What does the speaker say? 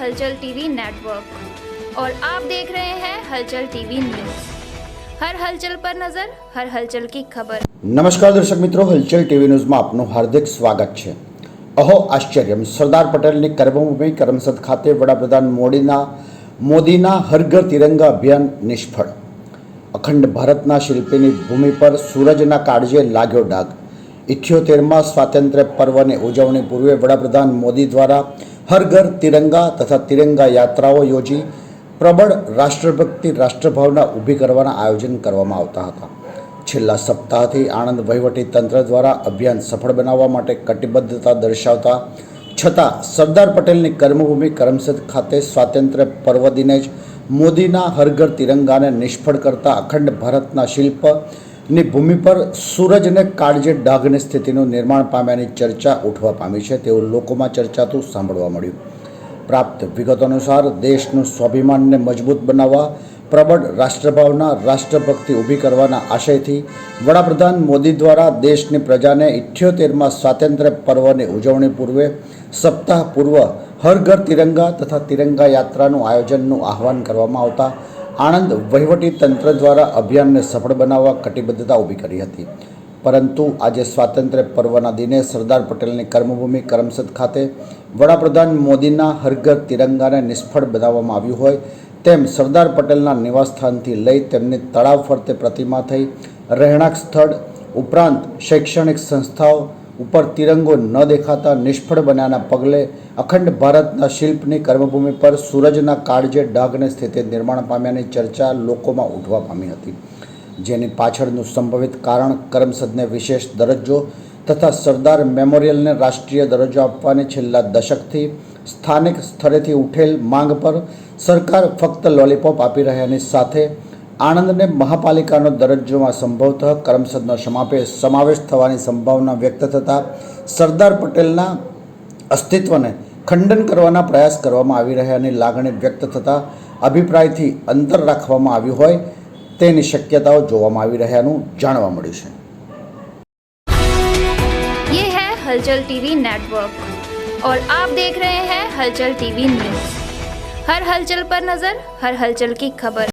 हलचल TV network और आप देख रहे हैं हलचल टीवी न्यूज़। हर हलचल पर नजर, हर हलचल की खबर। नमस्कार दर्शक मित्रों, हलचल टीवी न्यूज़ में आपનું હાર્દિક સ્વાગત છે। અહો આશ્ચર્યમ, સરદાર પટેલની કર્મભૂમિ કરમસદ ખાતે વડાપ્રધાન મોદીના હર ઘર તિરંગા અભિયાન નિષ્ફળ। અખંડ ભારતના શિલ્પીની ભૂમિ પર સૂરજના કાળજે લાગ્યો ડાઘ। 78મા સ્વાતંત્ર્ય પર્વની ઉજવણી પૂર્વે વડાપ્રધાન મોદી દ્વારા હર ઘર તિરંગા તથા તિરંગા યાત્રાઓ યોજી પ્રબળ રાષ્ટ્રભક્તિ રાષ્ટ્રભાવના ઊભી કરવાના આયોજન કરવામાં આવતા હતા। છેલ્લા સપ્તાહથી આણંદ વહીવટી તંત્ર દ્વારા અભિયાન સફળ બનાવવા માટે કટિબદ્ધતા દર્શાવતા છતાં સરદાર પટેલની કર્મભૂમિ કરમસદ ખાતે સ્વાતંત્ર્ય પર્વ દિને જ મોદીના હર ઘર તિરંગાને નિષ્ફળ કરતા અખંડ ભારતના શિલ્પની ભૂમિ પર સૂરજને કાળજે ડાઘની સ્થિતિનું નિર્માણ પામ્યાની ચર્ચા ઉઠવા પામી છે તેવું લોકોમાં ચર્ચાતું સાંભળવા મળ્યું। પ્રાપ્ત વિગતો અનુસાર દેશનું સ્વાભિમાનને મજબૂત બનાવવા પ્રબળ રાષ્ટ્રભાવના રાષ્ટ્રભક્તિ ઊભી કરવાના આશયથી વડાપ્રધાન મોદી દ્વારા દેશની પ્રજાને 78મા સ્વાતંત્ર્ય પર્વની ઉજવણી પૂર્વે સપ્તાહ પૂર્વ હર ઘર તિરંગા તથા તિરંગા યાત્રાનું આયોજનનું આહવાન કરવામાં આવતા આણંદ વહીવટી તંત્ર દ્વારા અભિયાનને સફળ બનાવવા કટિબદ્ધતા ઊભી કરી હતી। પરંતુ આજે સ્વાતંત્ર્ય પર્વના દિને સરદાર પટેલની કર્મભૂમિ કરમસદ ખાતે વડાપ્રધાન મોદીના હર ઘર તિરંગાને નિષ્ફળ બનાવવામાં આવ્યું હોય તેમ સરદાર પટેલના નિવાસસ્થાનથી લઈ તેમની તળાવ ફરતે પ્રતિમા થઈ રહેણાંક સ્થળ ઉપરાંત શૈક્ષણિક સંસ્થાઓ ઉપર તિરંગો ન દેખાતા નિષ્ફળ બન્યાના પગલે અખંડ ભારતના શિલ્પની કર્મભૂમિ પર સૂરજના કાળજે ડાઘની સ્થિતિ નિર્માણ પામ્યાની ચર્ચા લોકોમાં ઉઠવા પામી હતી, જેની પાછળનું સંભવિત કારણ કરમસદને વિશેષ દરજ્જો તથા સરદાર મેમોરિયલને રાષ્ટ્રીય દરજ્જો આપવાની છેલ્લા દશકથી સ્થાનિક સ્તરેથી ઉઠેલ માંગ પર સરકાર ફક્ત લોલીપોપ આપી રહ્યાની સાથે આણંદને મહાપાલિકાનો દરજ્જોમાં સંભવતઃ કરમસદનો સમાવેશ થવાની સંભાવના વ્યક્ત થતાં સરદાર પટેલના અસ્તિત્વને ખંડન કરવાના પ્રયાસ કરવામાં આવી રહ્યાની લાગણી વ્યક્ત થતાં અભિપ્રાયથી અંતર રાખવામાં આવ્યું હોય તેની શક્યતાઓ જોવામાં આવી રહ્યાનું જાણવા મળ્યું છે। ये है हलचल टीवी नेटवर्क और आप देख रहे हैं हलचल टीवी न्यूज़। हर हलचल पर नजर, हर हलचल की खबर।